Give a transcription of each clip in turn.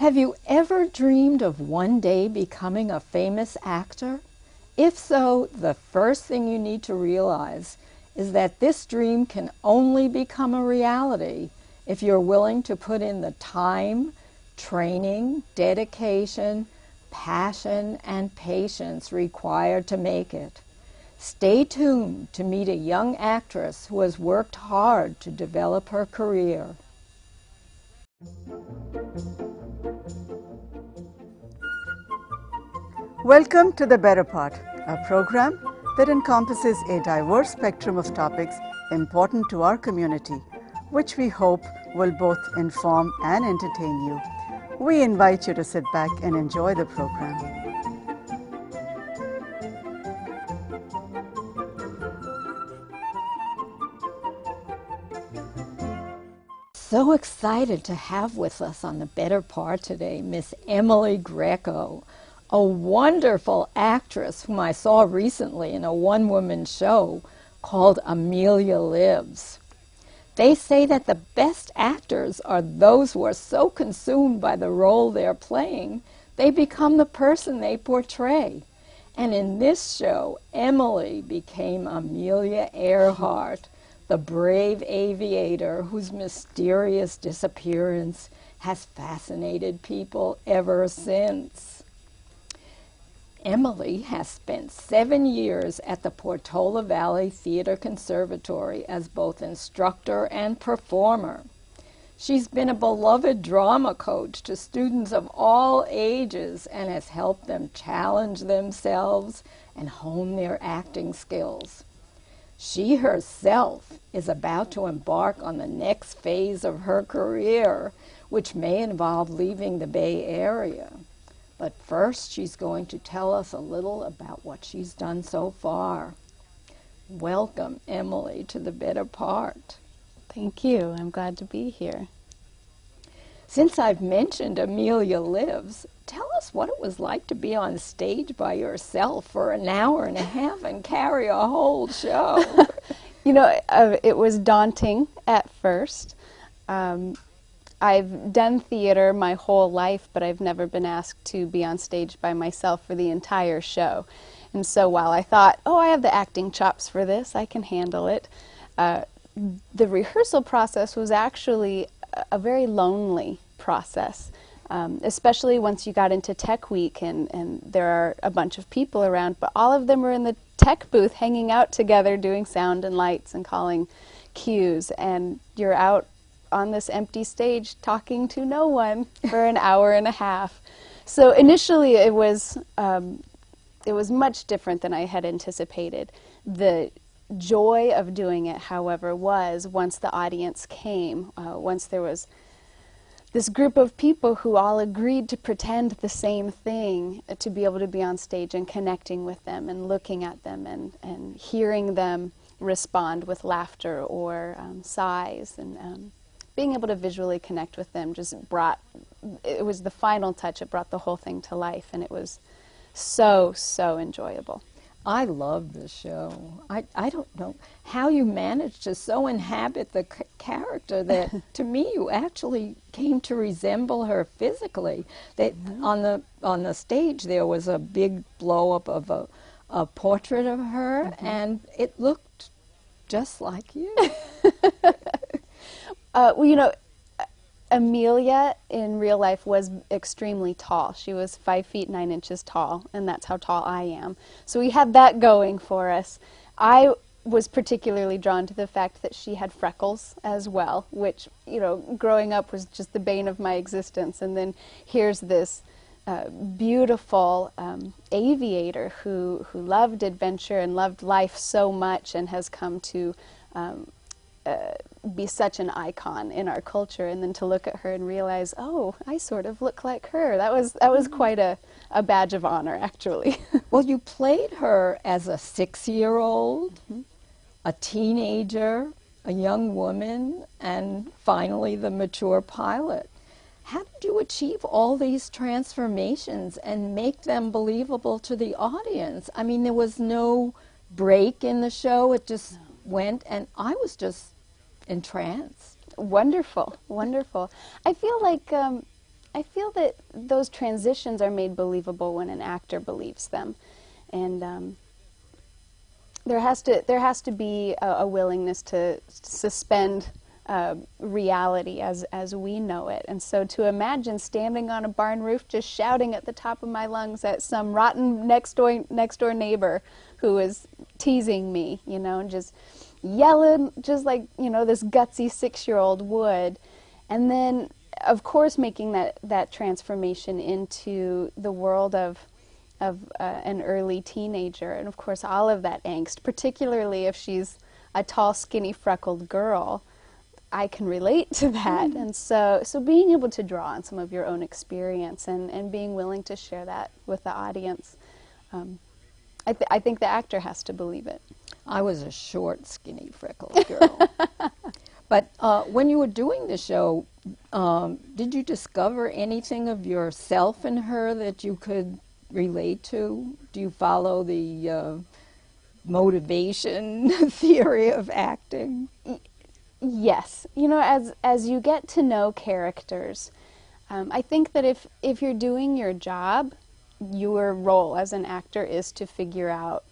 Have you ever dreamed of one day becoming a famous actor? If so, the first thing you need to realize is that this dream can only become a reality if you're willing to put in the time, training, dedication, passion, and patience required to make it. Stay tuned to meet a young actress who has worked hard to develop her career. Welcome to The Better Part, a program that encompasses a diverse spectrum of topics important to our community, which we hope will both inform and entertain you. We invite you to sit back and enjoy the program. So excited to have with us on The Better Part today Miss Emily Greco, a wonderful actress whom I saw recently in a one-woman show called Amelia Lives. They say that the best actors are those who are so consumed by the role they're playing, they become the person they portray. And in this show, Emily became Amelia Earhart, the brave aviator whose mysterious disappearance has fascinated people ever since. Emily has spent 7 years at the Portola Valley Theater Conservatory as both instructor and performer. She's been a beloved drama coach to students of all ages and has helped them challenge themselves and hone their acting skills. She herself is about to embark on the next phase of her career, which may involve leaving the Bay Area. But first, she's going to tell us a little about what she's done so far. Welcome, Emily, to The Better Part. Thank you. I'm glad to be here. Since I've mentioned Amelia Lives, tell us what it was like to be on stage by yourself for an hour and a half and carry a whole show. You know, it was daunting at first. I've done theater my whole life, but I've never been asked to be on stage by myself for the entire show. And so while I thought, oh, I have the acting chops for this, I can handle it, the rehearsal process was actually a very lonely process, especially once you got into tech week and there are a bunch of people around, but all of them are in the tech booth hanging out together doing sound and lights and calling cues, and you're out on this empty stage talking to no one for an hour and a half. So initially it was much different than I had anticipated. The joy of doing it, however, was once the audience came, once there was this group of people who all agreed to pretend the same thing, to be able to be on stage and connecting with them and looking at them and hearing them respond with laughter or sighs, and being able to visually connect with them just brought, it was the final touch. It brought the whole thing to life, and it was so, so enjoyable. I love the show. I don't know how you managed to so inhabit the character that, to me, you actually came to resemble her physically. That on the stage there was a big blow-up of a portrait of her, and it looked just like you. Well, you know, Amelia in real life was extremely tall. She was 5 feet 9 inches tall, and that's how tall I am. So we had that going for us. I was particularly drawn to the fact that she had freckles as well, which, you know, growing up was just the bane of my existence. And then here's this beautiful aviator who loved adventure and loved life so much and has come to be such an icon in our culture, and then to look at her and realize, oh, I sort of look like her. That was quite a badge of honor, actually. Well, you played her as a 6-year-old, a teenager, a young woman, and finally the mature pilot. How did you achieve all these transformations and make them believable to the audience? I mean, there was no break in the show. It just went, and I was just entranced. Wonderful, wonderful. I feel like I feel that those transitions are made believable when an actor believes them, and there has to be a willingness to suspend reality as we know it. And so to imagine standing on a barn roof just shouting at the top of my lungs at some rotten next door neighbor who is teasing me, and just yelling just like, this gutsy 6-year-old would. And then, of course, making that transformation into the world of an early teenager. And, of course, all of that angst, particularly if she's a tall, skinny, freckled girl, I can relate to that. And so being able to draw on some of your own experience and being willing to share that with the audience, I think the actor has to believe it. I was a short, skinny, freckled girl. But when you were doing the show, did you discover anything of yourself in her that you could relate to? Do you follow the motivation theory of acting? Yes. As you get to know characters, I think that if you're doing your job, your role as an actor is to figure out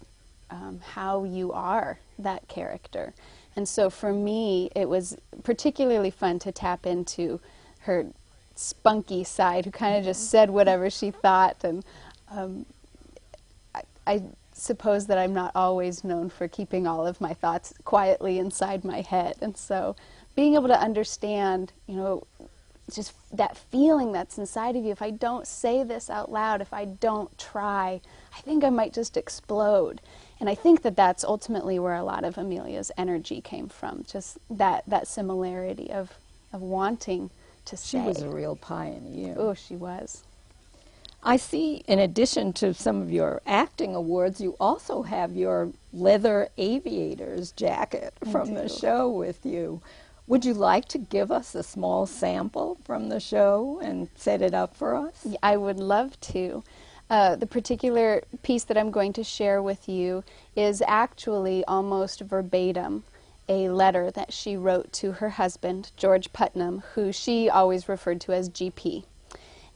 how you are that character. And so for me, it was particularly fun to tap into her spunky side, who kind of just said whatever she thought. And I suppose that I'm not always known for keeping all of my thoughts quietly inside my head. And so being able to understand, just that feeling that's inside of you, if I don't say this out loud, if I don't try, I think I might just explode. And I think that that's ultimately where a lot of Amelia's energy came from, just that similarity of wanting to say. She was a real pioneer. Oh, she was. I see, in addition to some of your acting awards, you also have your leather aviators jacket from the show with you. Would you like to give us a small sample from the show and set it up for us? I would love to. The particular piece that I'm going to share with you is actually almost verbatim a letter that she wrote to her husband, George Putnam, who she always referred to as GP.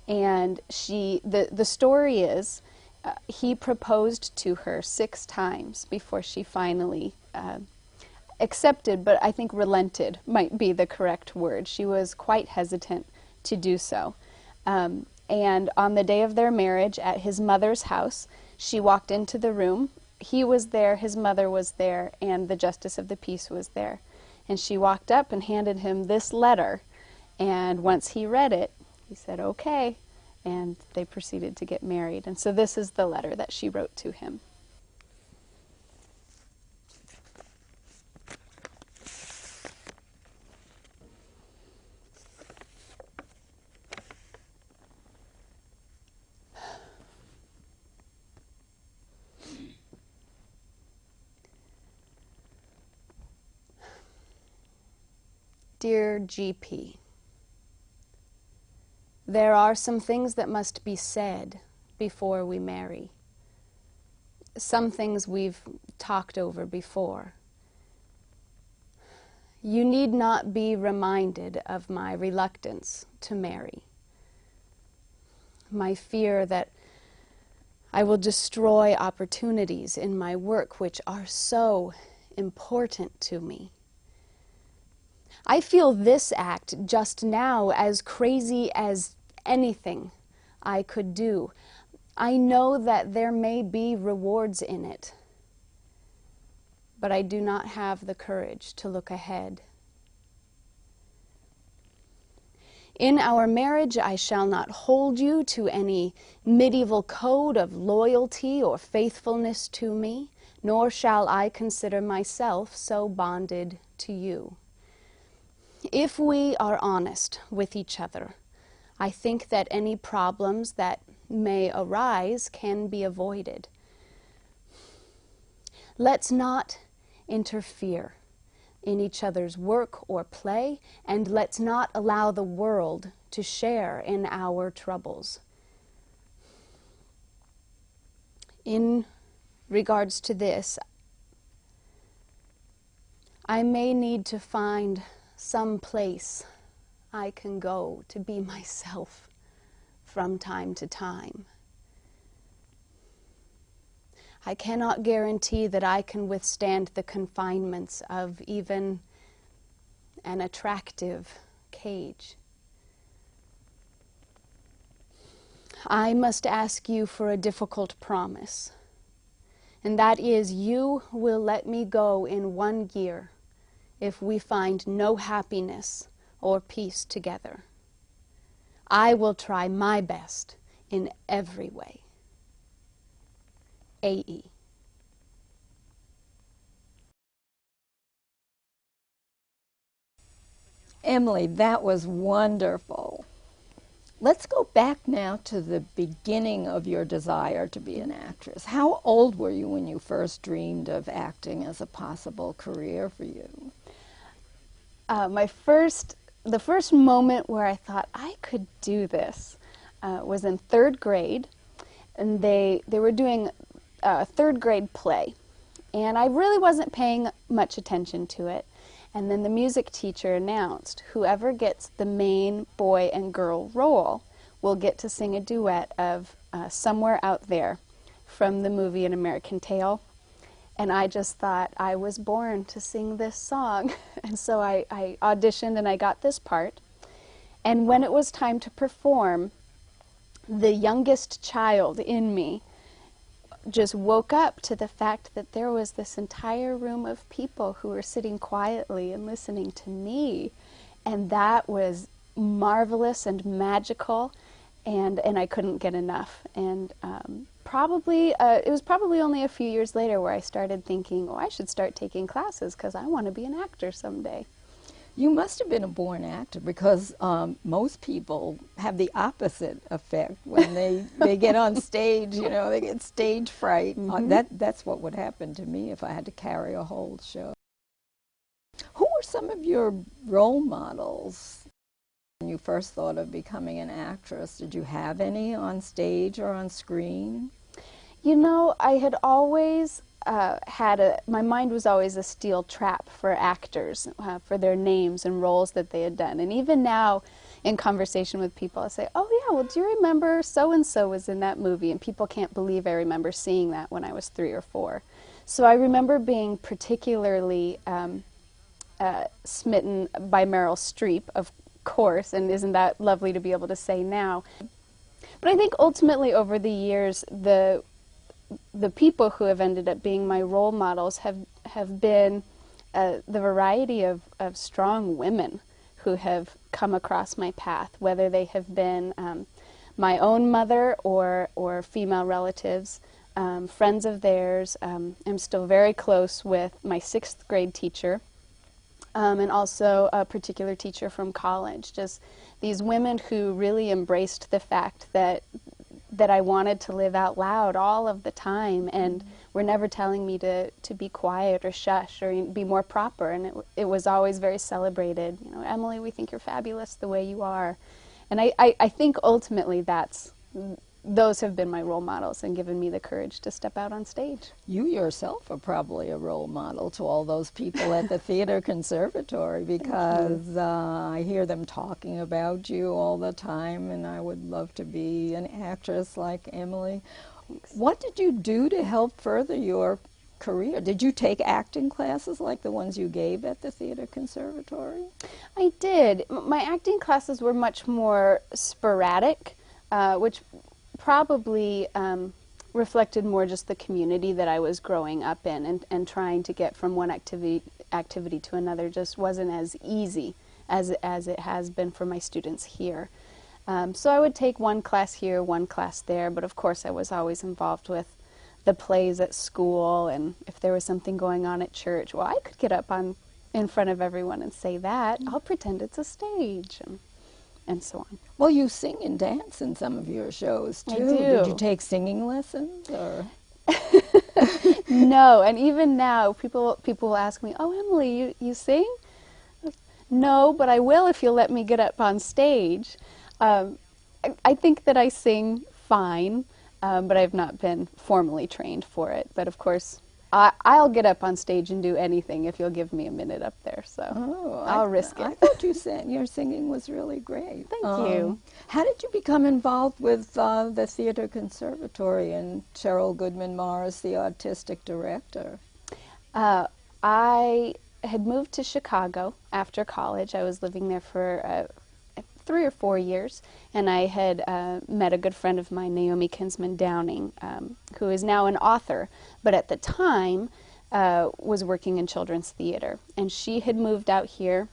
And the story is he proposed to her 6 times before she finally accepted, but I think relented might be the correct word. She was quite hesitant to do so. And on the day of their marriage at his mother's house, she walked into the room. He was there, his mother was there, and the justice of the peace was there. And she walked up and handed him this letter. And once he read it, he said, "Okay," and they proceeded to get married. And so this is the letter that she wrote to him. Dear GP, there are some things that must be said before we marry. Some things we've talked over before. You need not be reminded of my reluctance to marry. My fear that I will destroy opportunities in my work which are so important to me. I feel this act just now as crazy as anything I could do. I know that there may be rewards in it, but I do not have the courage to look ahead. In our marriage, I shall not hold you to any medieval code of loyalty or faithfulness to me, nor shall I consider myself so bonded to you. If we are honest with each other, I think that any problems that may arise can be avoided. Let's not interfere in each other's work or play, and let's not allow the world to share in our troubles. In regards to this, I may need to find some place I can go to be myself from time to time. I cannot guarantee that I can withstand the confinements of even an attractive cage. I must ask you for a difficult promise, and that is you will let me go in 1 year if we find no happiness or peace together. I will try my best in every way. A.E. Emily, that was wonderful. Let's go back now to the beginning of your desire to be an actress. How old were you when you first dreamed of acting as a possible career for you? The first moment where I thought I could do this was in 3rd grade, and they were doing a 3rd grade play, and I really wasn't paying much attention to it. And then the music teacher announced, whoever gets the main boy and girl role will get to sing a duet of Somewhere Out There from the movie An American Tail. And I just thought I was born to sing this song. And so I auditioned and I got this part. And when it was time to perform, the youngest child in me just woke up to the fact that there was this entire room of people who were sitting quietly and listening to me. And that was marvelous and magical, and I couldn't get enough. And it was probably only a few years later where I started thinking, oh, I should start taking classes because I want to be an actor someday. You must have been a born actor, because most people have the opposite effect when they get on stage. You know, they get stage fright. That's what would happen to me if I had to carry a whole show. Who were some of your role models when you first thought of becoming an actress? Did you have any on stage or on screen? You know, I had always my mind was always a steel trap for actors, for their names and roles that they had done. And even now, in conversation with people, I say, oh yeah, well, do you remember so-and-so was in that movie? And people can't believe I remember seeing that when I was 3 or 4. So I remember being particularly smitten by Meryl Streep, of course, and isn't that lovely to be able to say now? But I think ultimately over the years, the people who have ended up being my role models have been the variety of strong women who have come across my path, whether they have been my own mother or female relatives, friends of theirs. I'm still very close with my 6th grade teacher, and also a particular teacher from college. Just these women who really embraced the fact that I wanted to live out loud all of the time, and were never telling me to be quiet or shush or be more proper, and it was always very celebrated. You know, Emily, we think you're fabulous the way you are. And I think ultimately those have been my role models and given me the courage to step out on stage. You yourself are probably a role model to all those people at the Theater Conservatory, because I hear them talking about you all the time, and I would love to be an actress like Emily. Thanks. What did you do to help further your career? Did you take acting classes like the ones you gave at the Theater Conservatory? I did. My acting classes were much more sporadic, which probably reflected more just the community that I was growing up in, and trying to get from one activity to another just wasn't as easy as it has been for my students here. So I would take one class here, one class there, but of course I was always involved with the plays at school, and if there was something going on at church, well, I could get up in front of everyone and say that. I'll pretend it's a stage. And so on. Well, you sing and dance in some of your shows, too. I do. Did you take singing lessons, or? No, and even now, people will ask me, oh, Emily, you sing? No, but I will if you'll let me get up on stage. I think that I sing fine, but I've not been formally trained for it. But of course, I'll get up on stage and do anything if you'll give me a minute up there. So I'll risk it. I thought your singing was really great. Thank you. How did you become involved with the Theater Conservatory and Cheryl Goodman Morris, the artistic director? I had moved to Chicago after college. I was living there for 3 or 4 years, and I had met a good friend of mine, Naomi Kinsman Downing, who is now an author, but at the time was working in children's theater. And she had moved out here,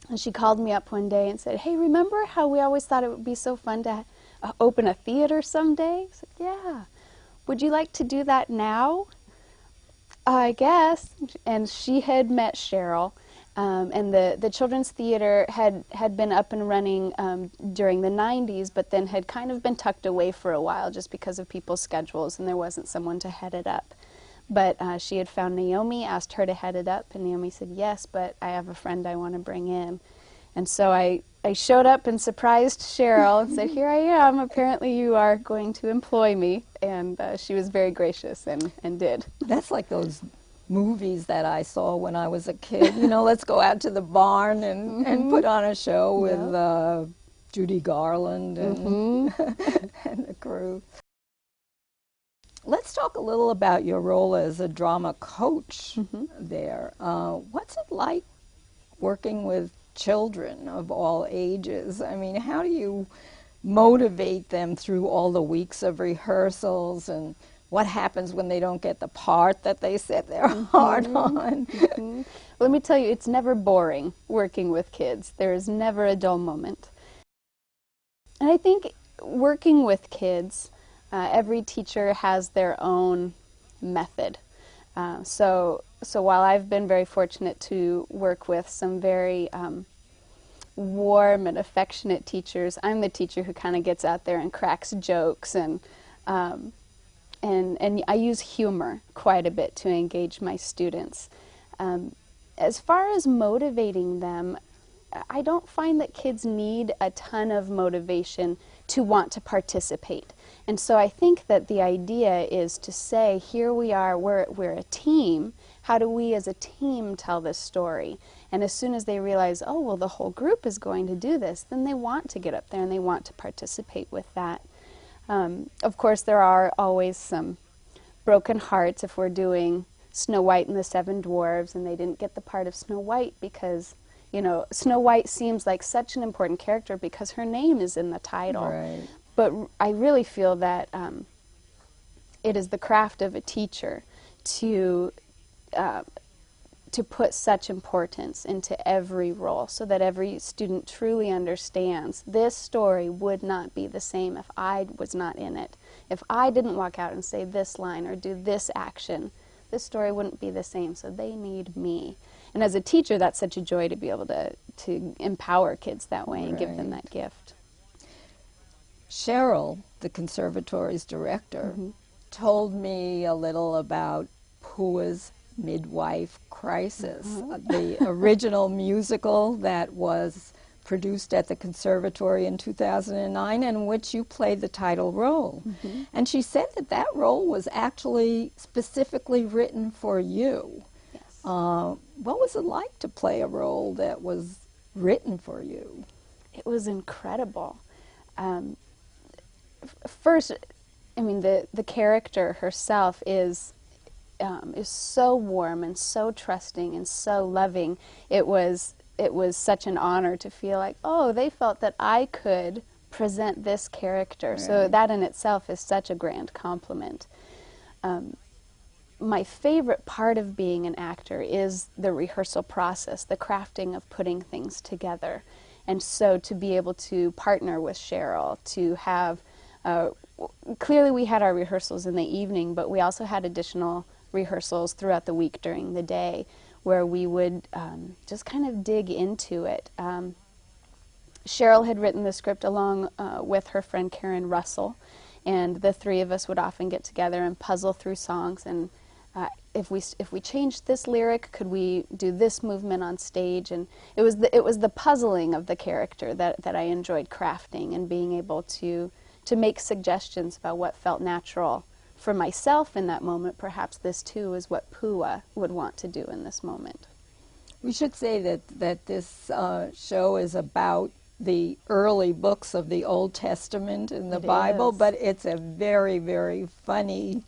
and she called me up one day and said, "Hey, remember how we always thought it would be so fun to open a theater someday?" I said, "Yeah. Would you like to do that now?" I guess. And she had met Cheryl. And the children's theater had been up and running during the 90s, but then had kind of been tucked away for a while just because of people's schedules, and there wasn't someone to head it up. But she had found Naomi, asked her to head it up, and Naomi said, "Yes, but I have a friend I want to bring in." And so I showed up and surprised Cheryl and said, "Here I am. Apparently you are going to employ me." And she was very gracious and did. That's like those movies that I saw when I was a kid. You know, let's go out to the barn and put on a show with Judy Garland and, and the crew. Let's talk a little about your role as a drama coach there. What's it like working with children of all ages? I mean, how do you motivate them through all the weeks of rehearsals, and what happens when they don't get the part that they set their heart on? Well, let me tell you, it's never boring working with kids. There is never a dull moment. And I think working with kids, every teacher has their own method. So while I've been very fortunate to work with some very warm and affectionate teachers, I'm the teacher who kind of gets out there and cracks jokes, and I use humor quite a bit to engage my students. As far as motivating them, I don't find that kids need a ton of motivation to want to participate. And so I think that the idea is to say, here we are, we're a team. How do we as a team tell this story? And as soon as they realize, oh, well, the whole group is going to do this, then they want to get up there and they want to participate with that. Of course, there are always some broken hearts if we're doing Snow White and the Seven Dwarfs and they didn't get the part of Snow White because, you know, Snow White seems like such an important character because her name is in the title. Right. But I really feel that it is the craft of a teacher to put such importance into every role so that every student truly understands this story would not be the same if I was not in it. If I didn't walk out and say this line or do this action, this story wouldn't be the same, so they need me. And as a teacher, that's such a joy to be able to empower kids that way and give them that gift. Cheryl, the conservatory's director, told me a little about Pua's Midwife Crisis, the original musical that was produced at the conservatory in 2009, in which you played the title role. And she said that that role was actually specifically written for you. Yes. What was it like to play a role that was written for you? It was incredible. First, I mean, the character herself is so warm and so trusting and so loving. It was such an honor to feel like, oh, they felt that I could present this character. Right. So that in itself is such a grand compliment. My favorite part of being an actor is the rehearsal process, the crafting of putting things together. And so to be able to partner with Cheryl, to have, clearly we had our rehearsals in the evening, but we also had additional rehearsals throughout the week during the day where we would just kind of dig into it. Cheryl had written the script along with her friend Karen Russell, and the three of us would often get together and puzzle through songs, and if we changed this lyric, could we do this movement on stage? And it was the puzzling of the character that I enjoyed crafting, and being able to make suggestions about what felt natural for myself in that moment, perhaps this too is what Pua would want to do in this moment. We should say that this show is about the early books of the Old Testament in the Bible, but it's a very, very funny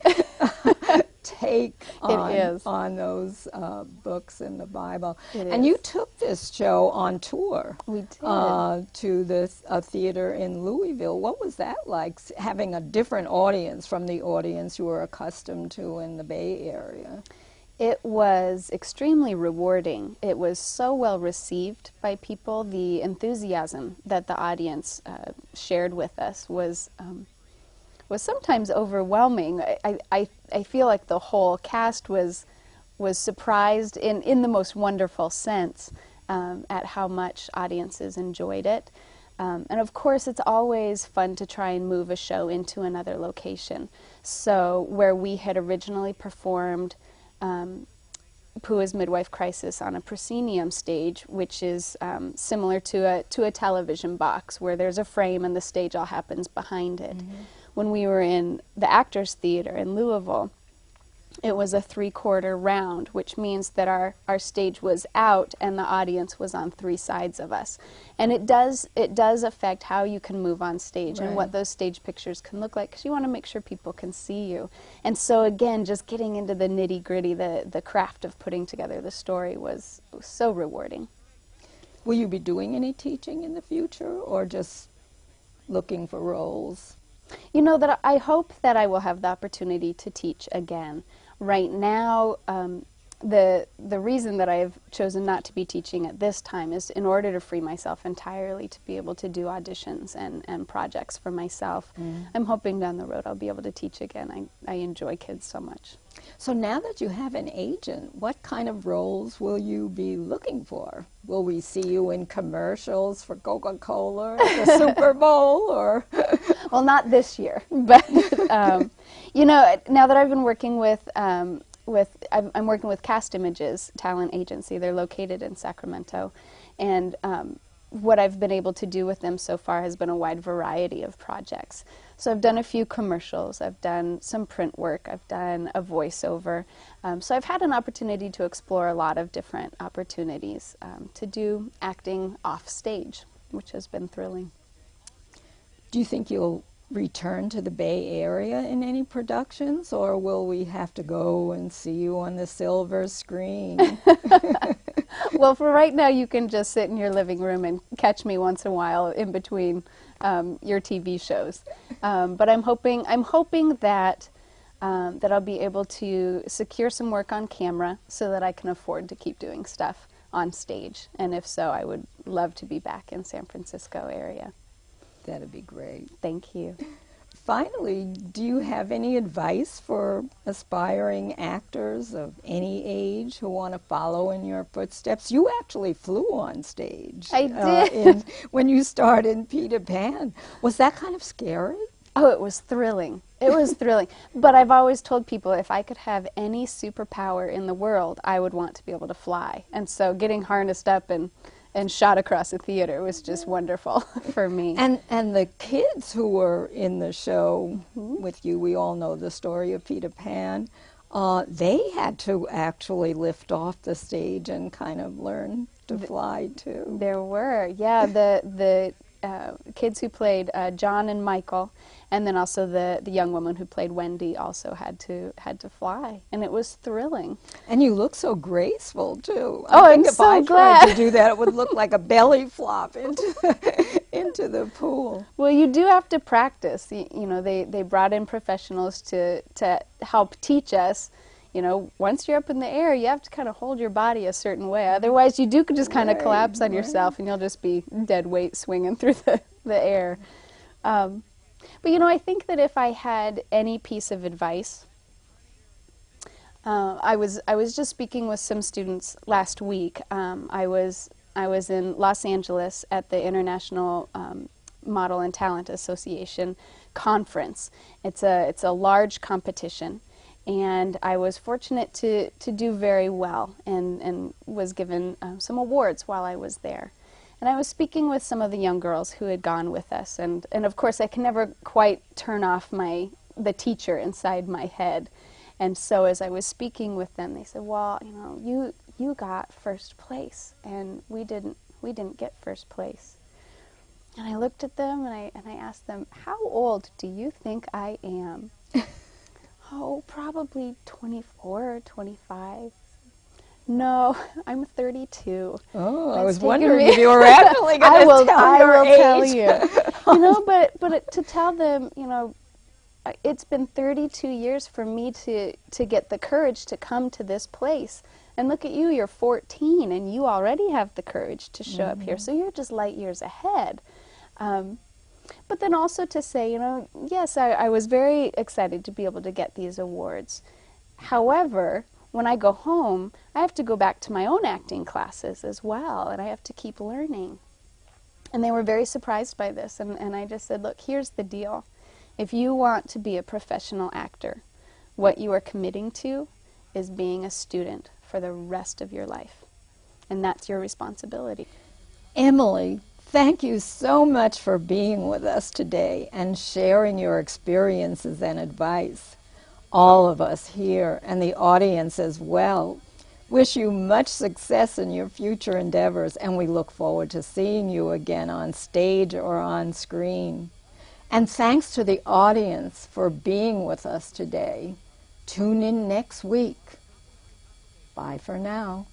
take on those books in the Bible. And you took this show on tour. We did. To the theater in Louisville. What was that like, having a different audience from the audience you were accustomed to in the Bay Area? It was extremely rewarding. It was so well received by people. The enthusiasm that the audience shared with us was sometimes overwhelming. I feel like the whole cast was surprised in the most wonderful sense at how much audiences enjoyed it. And of course, it's always fun to try and move a show into another location. So where we had originally performed Pua's Midwife Crisis on a proscenium stage, which is similar to a television box where there's a frame and the stage all happens behind it. Mm-hmm. When we were in the Actors Theater in Louisville, it was a 3/4 round, which means that our stage was out and the audience was on 3 sides of us. And it does affect how you can move on stage and what those stage pictures can look like, because you want to make sure people can see you. And so again, just getting into the nitty-gritty, the craft of putting together the story was so rewarding. Will you be doing any teaching in the future, or just looking for roles? You know, that I hope that I will have the opportunity to teach again. Right now, the reason that I've chosen not to be teaching at this time is in order to free myself entirely to be able to do auditions and projects for myself. I'm hoping down the road I'll be able to teach again. I enjoy kids so much. So now that you have an agent, what kind of roles will you be looking for? Will we see you in commercials for Coca-Cola at the Super Bowl, or? Well, not this year, but you know, now that I've been working I'm working with Cast Images Talent Agency. They're located in Sacramento, and what I've been able to do with them so far has been a wide variety of projects. So I've done a few commercials, I've done some print work, I've done a voiceover. So I've had an opportunity to explore a lot of different opportunities to do acting off stage, which has been thrilling. Do you think you'll return to the Bay Area in any productions, or will we have to go and see you on the silver screen? Well, for right now, you can just sit in your living room and catch me once in a while in between your TV shows. But I'm hoping that that I'll be able to secure some work on camera so that I can afford to keep doing stuff on stage. And if so, I would love to be back in San Francisco area. That'd be great. Thank you. Finally, do you have any advice for aspiring actors of any age who want to follow in your footsteps? You actually flew on stage. I did. When you starred in Peter Pan. Was that kind of scary? Oh, it was thrilling. It was thrilling. But I've always told people if I could have any superpower in the world, I would want to be able to fly. And so getting harnessed up and shot across a theater was just wonderful for me. And the kids who were in the show with you, we all know the story of Peter Pan, they had to actually lift off the stage and kind of learn to fly too. There were, yeah, the kids who played John and Michael, and then also the young woman who played Wendy also had to fly, and it was thrilling. And you look so graceful too. Oh, I think I'm if so I glad. tried to do that, it would look like a belly flop into the pool. Well, you do have to practice. You know, they brought in professionals to help teach us. You know, once you're up in the air, you have to kind of hold your body a certain way. Otherwise, you do just kind of collapse on yourself, and you'll just be dead weight swinging through the air. But, you know, I think that if I had any piece of advice, I was just speaking with some students last week. I was in Los Angeles at the International Model and Talent Association conference. It's a large competition. And I was fortunate to do very well and was given some awards while I was there. And I was speaking with some of the young girls who had gone with us. And of course, I can never quite turn off my the teacher inside my head. And so as I was speaking with them, they said, well, you got first place, and we didn't get first place. And I looked at them and I asked them, how old do you think I am? Oh, probably 24 or 25. No, I'm 32. Oh, That's I was taken wondering me- if you were actually going to tell your age. tell you. But to tell them, it's been 32 years for me to get the courage to come to this place. And look at you, you're 14, and you already have the courage to show up here. So you're just light years ahead. But then also to say, yes, I was very excited to be able to get these awards. However, when I go home, I have to go back to my own acting classes as well, and I have to keep learning. And they were very surprised by this, and I just said, look, here's the deal. If you want to be a professional actor, what you are committing to is being a student for the rest of your life. And that's your responsibility. Emily, thank you so much for being with us today and sharing your experiences and advice. All of us here and the audience as well wish you much success in your future endeavors, and we look forward to seeing you again on stage or on screen. And thanks to the audience for being with us today. Tune in next week. Bye for now.